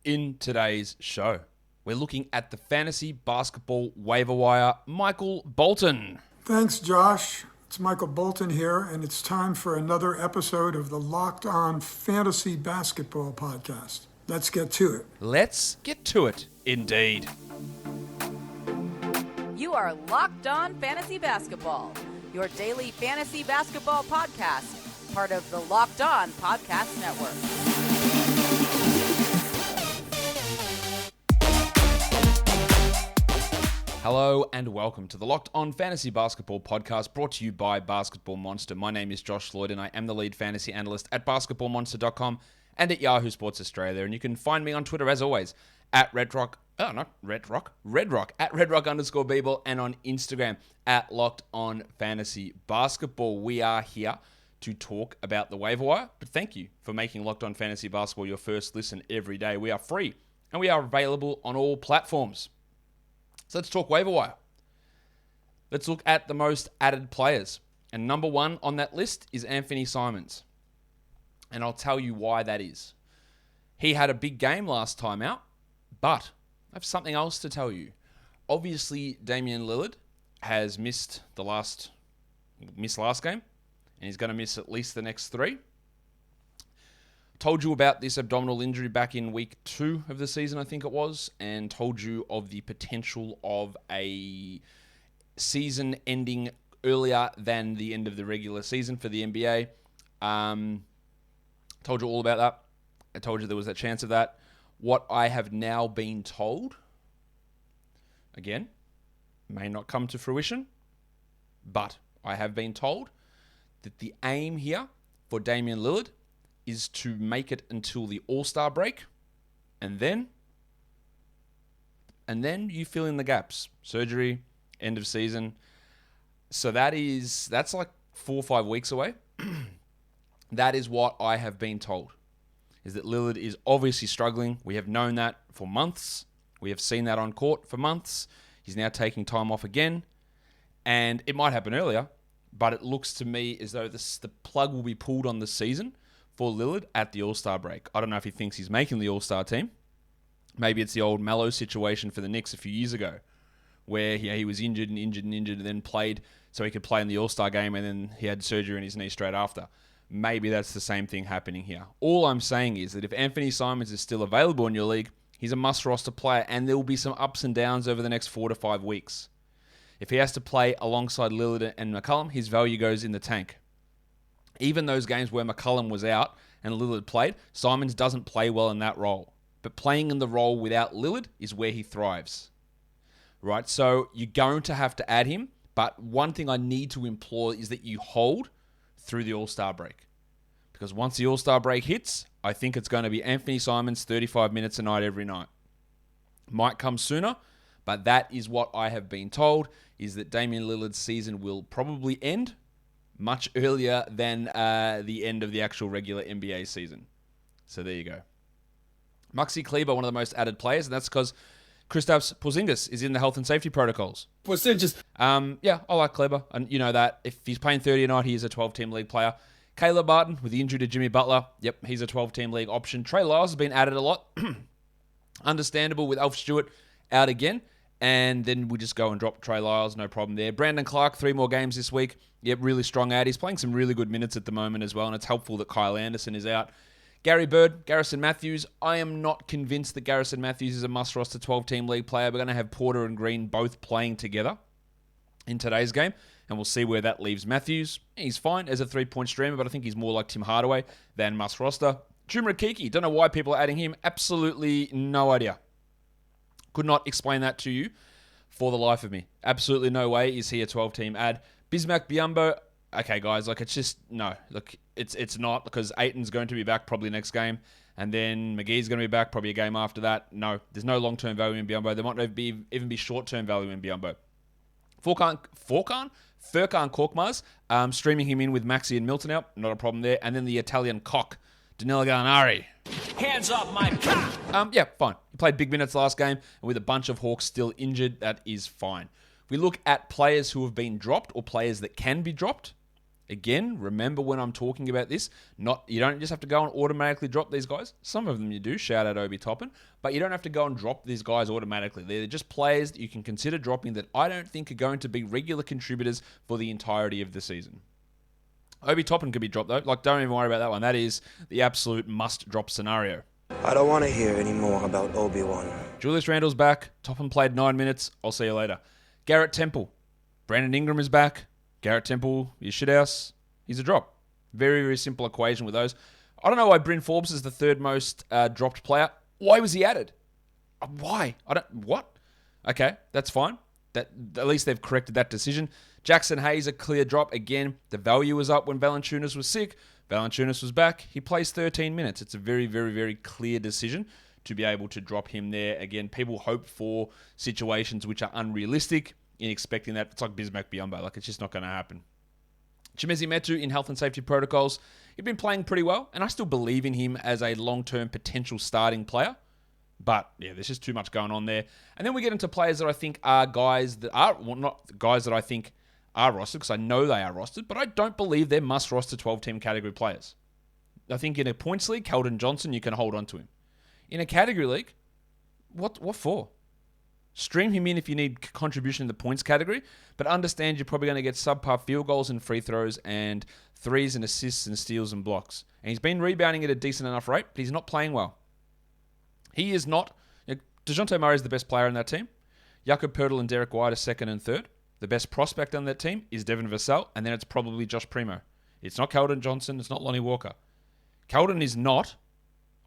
in today's show. We're looking at the fantasy basketball waiver wire. Michael Bolton. Thanks, Josh. It's Michael Bolton here, and it's time for another episode of the Locked On Fantasy Basketball Podcast. Let's get to it. Let's get to it, indeed. You are Locked On Fantasy Basketball, your daily fantasy basketball podcast, part of the Locked On Podcast Network. Hello and welcome to the Locked On Fantasy Basketball Podcast, brought to you by Basketball Monster. My name is Josh Lloyd and I am the lead fantasy analyst at basketballmonster.com and at Yahoo Sports Australia. And you can find me on Twitter as always at Redrock, at Redrock_Beeble, and on Instagram at Locked On Fantasy Basketball. We are here to talk about the waiver wire, but thank you for making Locked On Fantasy Basketball your first listen every day. We are free and we are available on all platforms. So let's talk waiver wire. Let's look at the most added players. And number one on that list is Anfernee Simons. And I'll tell you why that is. He had a big game last time out, but I have something else to tell you. Obviously, Damian Lillard has missed last game, and he's going to miss at least the next three. Told you about this abdominal injury back in week 2 of the season, I think it was, and told you of the potential of a season ending earlier than the end of the regular season for the NBA. Told you all about that. I told you there was a chance of that. What I have now been told, again, may not come to fruition, but I have been told that the aim here for Damian Lillard is to make it until the All-Star break, and then you fill in the gaps. Surgery, end of season. So that's like 4 or 5 weeks away. That is what I have been told, is that Lillard is obviously struggling. We have known that for months. We have seen that on court for months. He's now taking time off again, and it might happen earlier, but it looks to me as though the plug will be pulled on the season for Lillard at the All-Star break. I don't know if he thinks he's making the All-Star team. Maybe it's the old Melo situation for the Knicks a few years ago, where he was injured and then played so he could play in the All-Star game, and then he had surgery in his knee straight after. Maybe that's the same thing happening here. All I'm saying is that if Anfernee Simons is still available in your league, he's a must-roster player, and there will be some ups and downs over the next 4 to 5 weeks. If he has to play alongside Lillard and McCollum, his value goes in the tank. Even those games where McCollum was out and Lillard played, Simons doesn't play well in that role. But playing in the role without Lillard is where he thrives. Right? So you're going to have to add him, but one thing I need to implore is that you hold through the All-Star break. Because once the All-Star break hits, I think it's going to be Anfernee Simons 35 minutes a night every night. Might come sooner, but that is what I have been told, is that Damian Lillard's season will probably end much earlier than the end of the actual regular NBA season. So there you go. Maxi Kleber, one of the most added players, and that's because Kristaps Porzingis is in the health and safety protocols. Porzingis. Yeah, I like Kleber, and you know that. If he's playing 30 a night, he is a 12-team league player. Caleb Martin, with the injury to Jimmy Butler, yep, he's a 12-team league option. Trey Lyles has been added a lot. Understandable with Alf Stewart out again. And then we just go and drop Trey Lyles, no problem there. Brandon Clark, 3 more games this week. Yep, really strong ad. He's playing some really good minutes at the moment as well, and it's helpful that Kyle Anderson is out. Gary Bird, Garrison Matthews. I am not convinced that Garrison Matthews is a must-roster 12-team league player. We're going to have Porter and Green both playing together in today's game, and we'll see where that leaves Matthews. He's fine as a 3-point streamer, but I think he's more like Tim Hardaway than must-roster. Chuma Kiki, don't know why people are adding him. Absolutely no idea. Could not explain that to you for the life of me. Absolutely no way is he a 12-team ad. Bismack Biyombo, okay, guys, like it's just, no. Look, it's not, because Ayton's going to be back probably next game, and then McGee's going to be back probably a game after that. No, there's no long-term value in Biyombo. There might even be short-term value in Biyombo. Furkan Korkmaz, streaming him in with Maxi and Milton out, not a problem there. And then the Italian cock, Danilo Gallinari. Hands off my cock. Yeah, fine. He played big minutes last game, and with a bunch of Hawks still injured, that is fine. If we look at players who have been dropped or players that can be dropped, Again, remember when I'm talking about this, you don't just have to go and automatically drop these guys. Some of them you do, shout out Obi Toppin, but you don't have to go and drop these guys automatically. They're just players that you can consider dropping that I don't think are going to be regular contributors for the entirety of the season. Obi Toppin could be dropped though. Don't even worry about that one. That is the absolute must-drop scenario. I don't want to hear any more about Obi-Wan. Julius Randle's back. Toppin played 9 minutes. I'll see you later. Garrett Temple. Brandon Ingram is back. Garrett Temple, you shithouse. He's a drop. Very, very simple equation with those. I don't know why Bryn Forbes is the third most dropped player. Why was he added? Why? What? Okay, that's fine. At least they've corrected that decision. Jackson Hayes, a clear drop. Again, the value was up when Valanciunas was sick. Valanciunas was back. He plays 13 minutes. It's a very, very, very clear decision to be able to drop him there. Again, people hope for situations which are unrealistic in expecting that. It's like Bismack Biyombo. It's just not going to happen. Chimezie Metu in health and safety protocols. He's been playing pretty well, and I still believe in him as a long-term potential starting player. But, yeah, there's just too much going on there. And then we get into players that I think are guys that are, well, not guys that I think are rostered, because I know they are rostered, but I don't believe they're must-roster 12-team category players. I think in a points league, Keldon Johnson, you can hold on to him. In a category league, what for? Stream him in if you need contribution in the points category, but understand you're probably going to get subpar field goals and free throws and threes and assists and steals and blocks. And he's been rebounding at a decent enough rate, but he's not playing well. He is not. DeJounte Murray is the best player in that team. Jakob Poeltl and Derek White are second and third. The best prospect on that team is Devin Vassell, and then it's probably Josh Primo. It's not Keldon Johnson. It's not Lonnie Walker. Keldon is not,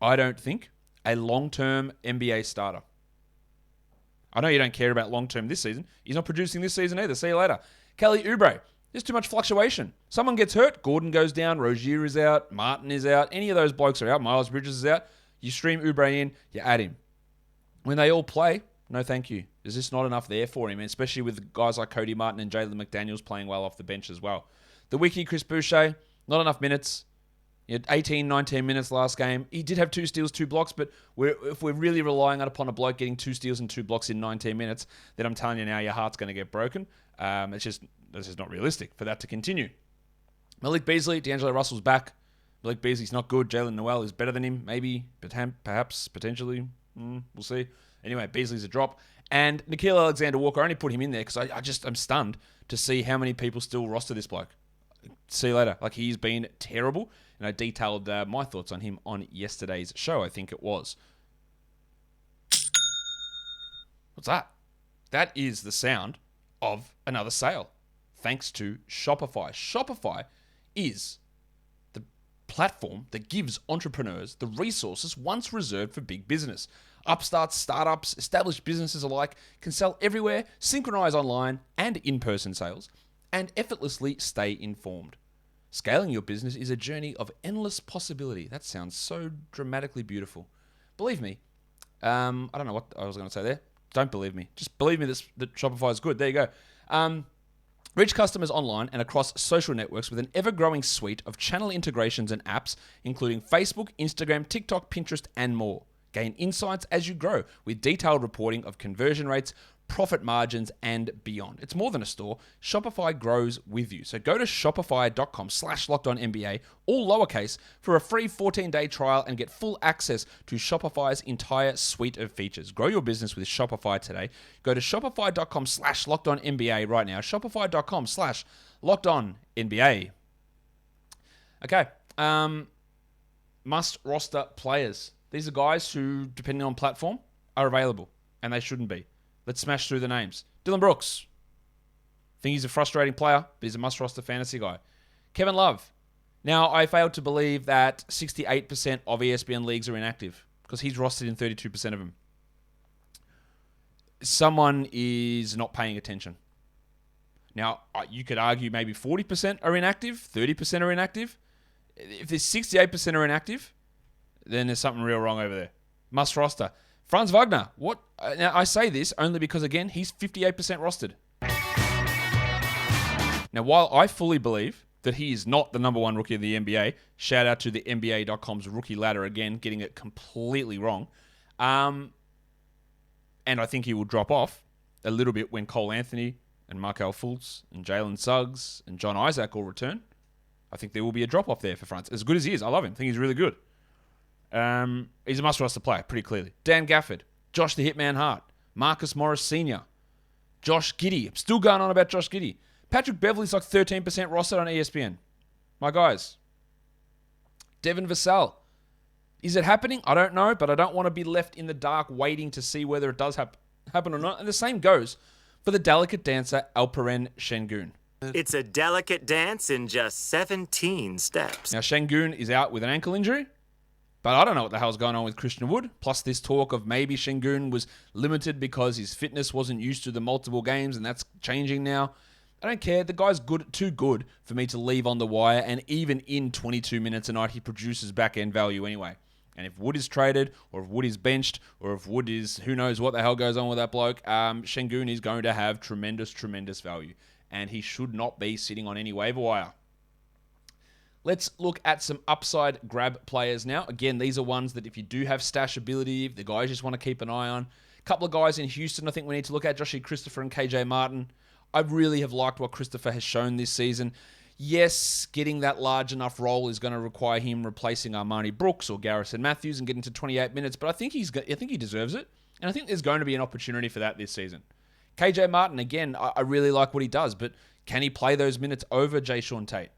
I don't think, a long-term NBA starter. I know you don't care about long-term this season. He's not producing this season either. See you later. Kelly Oubre. There's too much fluctuation. Someone gets hurt. Gordon goes down. Rozier is out. Martin is out. Any of those blokes are out. Miles Bridges is out. You stream Oubre in. You add him. When they all play, no thank you. There's just not enough there for him, especially with guys like Cody Martin and Jalen McDaniels playing well off the bench as well. The wiki, Chris Boucher, not enough minutes. He had 18, 19 minutes last game. He did have 2 steals, 2 blocks, but if we're really relying upon a bloke getting 2 steals and 2 blocks in 19 minutes, then I'm telling you now, your heart's going to get broken. It's just not realistic for that to continue. Malik Beasley, D'Angelo Russell's back. Malik Beasley's not good. Jalen Noel is better than him, maybe, perhaps, potentially. We'll see. Anyway, Beasley's a drop. And Nickeil Alexander-Walker, I only put him in there because I'm stunned to see how many people still roster this bloke. See you later. He's been terrible. And I detailed my thoughts on him on yesterday's show, I think it was. What's that? That is the sound of another sale. Thanks to Shopify. Shopify is the platform that gives entrepreneurs the resources once reserved for big business. Upstarts, startups, established businesses alike can sell everywhere, synchronize online and in-person sales, and effortlessly stay informed. Scaling your business is a journey of endless possibility. That sounds so dramatically beautiful. Believe me. I don't know what I was going to say there. Don't believe me. Just believe me that Shopify is good. There you go. Reach customers online and across social networks with an ever-growing suite of channel integrations and apps, including Facebook, Instagram, TikTok, Pinterest, and more. Gain insights as you grow with detailed reporting of conversion rates, profit margins, and beyond. It's more than a store. Shopify grows with you. So go to shopify.com/LockedOnNBA, all lowercase, for a free 14-day trial and get full access to Shopify's entire suite of features. Grow your business with Shopify today. Go to shopify.com/LockedOnNBA right now. Shopify.com/LockedOnNBA. Okay. Must roster players. These are guys who, depending on platform, are available, and they shouldn't be. Let's smash through the names. Dylan Brooks. Think he's a frustrating player, but he's a must-roster fantasy guy. Kevin Love. Now, I failed to believe that 68% of ESPN leagues are inactive, because he's rostered in 32% of them. Someone is not paying attention. Now, you could argue maybe 40% are inactive, 30% are inactive. If there's 68% are inactive, then there's something real wrong over there. Must roster. Franz Wagner. What? Now, I say this only because, again, he's 58% rostered. Now, while I fully believe that he is not the number one rookie of the NBA, shout out to the NBA.com's rookie ladder again, getting it completely wrong. And I think he will drop off a little bit when Cole Anthony and Markelle Fultz and Jalen Suggs and John Isaac all return. I think there will be a drop-off there for Franz. As good as he is, I love him. I think he's really good. He's a must-roster player, pretty clearly. Dan Gafford, Josh the Hitman Hart, Marcus Morris Sr., Josh Giddey. I'm still going on about Josh Giddey. Patrick Beverley's like 13% rostered on ESPN. My guys. Devin Vassell. Is it happening? I don't know, but I don't want to be left in the dark waiting to see whether it does happen or not. And the same goes for the delicate dancer Alperen Şengün. It's a delicate dance in just 17 steps. Now, Şengün is out with an ankle injury, but I don't know what the hell's going on with Christian Wood. Plus this talk of maybe Şengün was limited because his fitness wasn't used to the multiple games, and that's changing now. I don't care. The guy's too good for me to leave on the wire, and even in 22 minutes a night, he produces back-end value anyway. And if Wood is traded, or if Wood is benched, or if Wood is, who knows what the hell goes on with that bloke, Şengün is going to have tremendous, tremendous value. And he should not be sitting on any waiver wire. Let's look at some upside grab players now. Again, these are ones that if you do have stash ability, if the guys just want to keep an eye on. A couple of guys in Houston I think we need to look at, Joshie Christopher and KJ Martin. I really have liked what Christopher has shown this season. Yes, getting that large enough role is going to require him replacing Armani Brooks or Garrison Matthews and getting to 28 minutes, but I think he deserves it. And I think there's going to be an opportunity for that this season. KJ Martin, again, I really like what he does, but can he play those minutes over Jae'Sean Tate?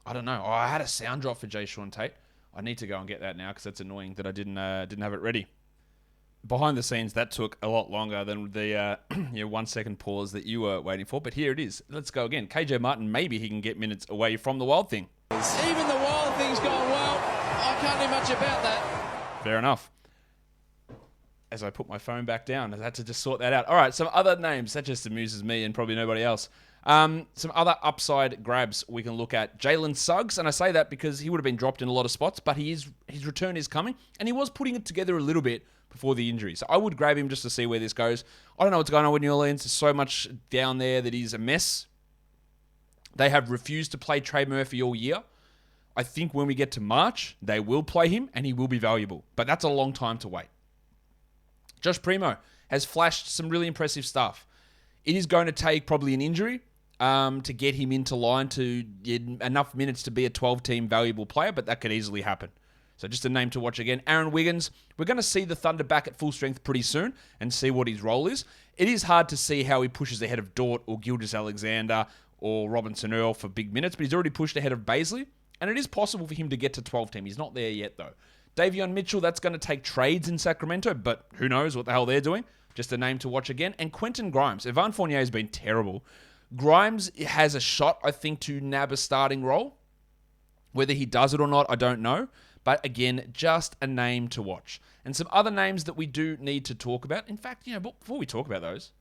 I don't know. I had a sound drop for Jae'Sean Tate. I need to go and get that now because that's annoying that I didn't have it ready. Behind the scenes, that took a lot longer than the 1 second pause that you were waiting for, but here it is. Let's go again. KJ Martin, maybe he can get minutes away from the Wild Thing. Even the Wild Thing's gone well. I can't do much about that. Fair enough. As I put my phone back down, I had to just sort that out. All right, some other names. That just amuses me and probably nobody else. Some other upside grabs we can look at. Jalen Suggs, and I say that because he would have been dropped in a lot of spots, but his return is coming, and he was putting it together a little bit before the injury. So I would grab him just to see where this goes. I don't know what's going on with New Orleans. There's so much down there that is a mess. They have refused to play Trey Murphy all year. I think when we get to March, they will play him, and he will be valuable. But that's a long time to wait. Josh Primo has flashed some really impressive stuff. It is going to take probably an injury to get him into line to get enough minutes to be a 12-team valuable player, but that could easily happen. So just a name to watch again. Aaron Wiggins, we're going to see the Thunder back at full strength pretty soon and see what his role is. It is hard to see how he pushes ahead of Dort or Gilgeous-Alexander or Robinson Earl for big minutes, but he's already pushed ahead of Baisley, and it is possible for him to get to 12-team. He's not there yet, though. Davion Mitchell, that's going to take trades in Sacramento, but who knows what the hell they're doing. Just a name to watch again. And Quentin Grimes. Evan Fournier has been terrible. Grimes has a shot, I think, to nab a starting role. Whether he does it or not, I don't know. But again, just a name to watch. And some other names that we do need to talk about. In fact, before we talk about those,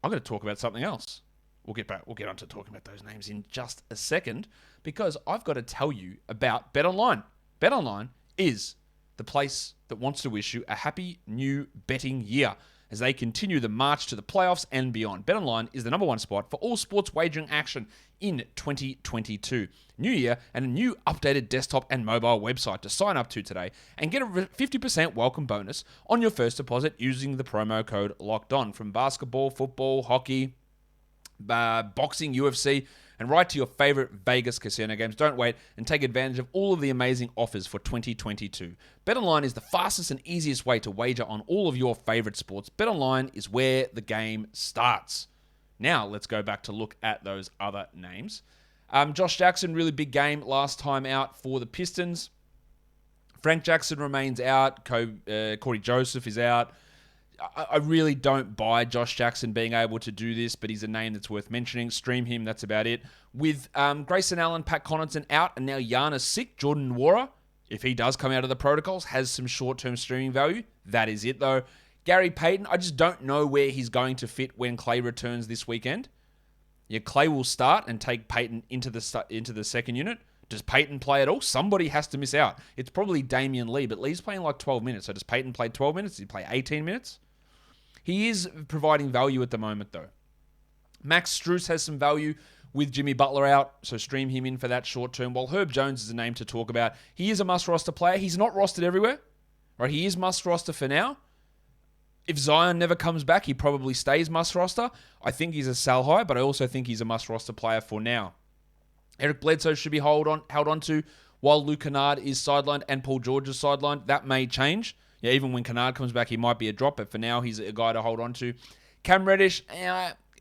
I'm going to talk about something else. We'll get onto talking about those names in just a second, because I've got to tell you about BetOnline. BetOnline is the place that wants to wish you a happy new betting year as they continue the march to the playoffs and beyond. BetOnline is the number one spot for all sports wagering action in 2022. New year and a new updated desktop and mobile website to sign up to today and get a 50% welcome bonus on your first deposit using the promo code LOCKEDON. From basketball, football, hockey, boxing, UFC, and right to your favorite Vegas casino games. Don't wait and take advantage of all of the amazing offers for 2022. BetOnline is the fastest and easiest way to wager on all of your favorite sports. BetOnline is where the game starts. Now, let's go back to look at those other names. Josh Jackson, really big game last time out for the Pistons. Frank Jackson remains out. Corey Joseph is out. I really don't buy Josh Jackson being able to do this, but he's a name that's worth mentioning. Stream him, that's about it. With Grayson Allen, Pat Connaughton out, and now Giannis sick, Jordan Nwora, if he does come out of the protocols, has some short-term streaming value. That is it, though. Gary Payton, I just don't know where he's going to fit when Clay returns this weekend. Yeah, Clay will start and take Payton into the second unit. Does Payton play at all? Somebody has to miss out. It's probably Damian Lee, but Lee's playing like 12 minutes. So does Payton play 12 minutes? Does he play 18 minutes? He is providing value at the moment, though. Max Strus has some value with Jimmy Butler out, so stream him in for that short term. While Herb Jones is a name to talk about, he is a must-roster player. He's not rostered everywhere. Right? He is must-roster for now. If Zion never comes back, he probably stays must-roster. I think he's a sell high, but I also think he's a must-roster player for now. Eric Bledsoe should be held on to while Luke Kennard is sidelined and Paul George is sidelined. That may change. Yeah, even when Kennard comes back, he might be a drop, but for now, he's a guy to hold on to. Cam Reddish,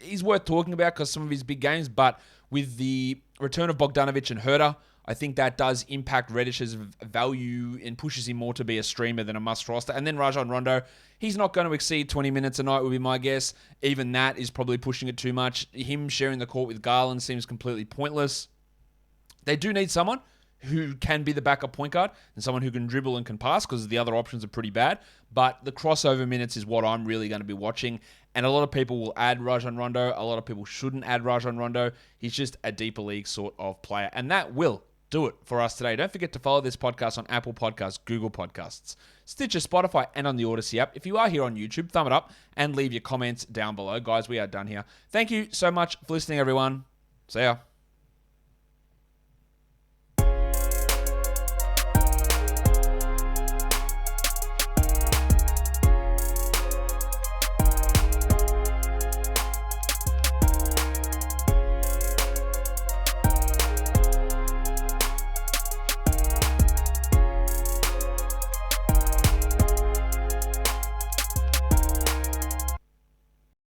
he's worth talking about because some of his big games, but with the return of Bogdanovic and Herter, I think that does impact Reddish's value and pushes him more to be a streamer than a must roster. And then Rajon Rondo, he's not going to exceed 20 minutes a night would be my guess. Even that is probably pushing it too much. Him sharing the court with Garland seems completely pointless. They do need someone who can be the backup point guard and someone who can dribble and can pass because the other options are pretty bad. But the crossover minutes is what I'm really going to be watching. And a lot of people will add Rajon Rondo. A lot of people shouldn't add Rajon Rondo. He's just a deeper league sort of player. And that will do it for us today. Don't forget to follow this podcast on Apple Podcasts, Google Podcasts, Stitcher, Spotify, and on the Odyssey app. If you are here on YouTube, thumb it up and leave your comments down below. Guys, we are done here. Thank you so much for listening, everyone. See ya.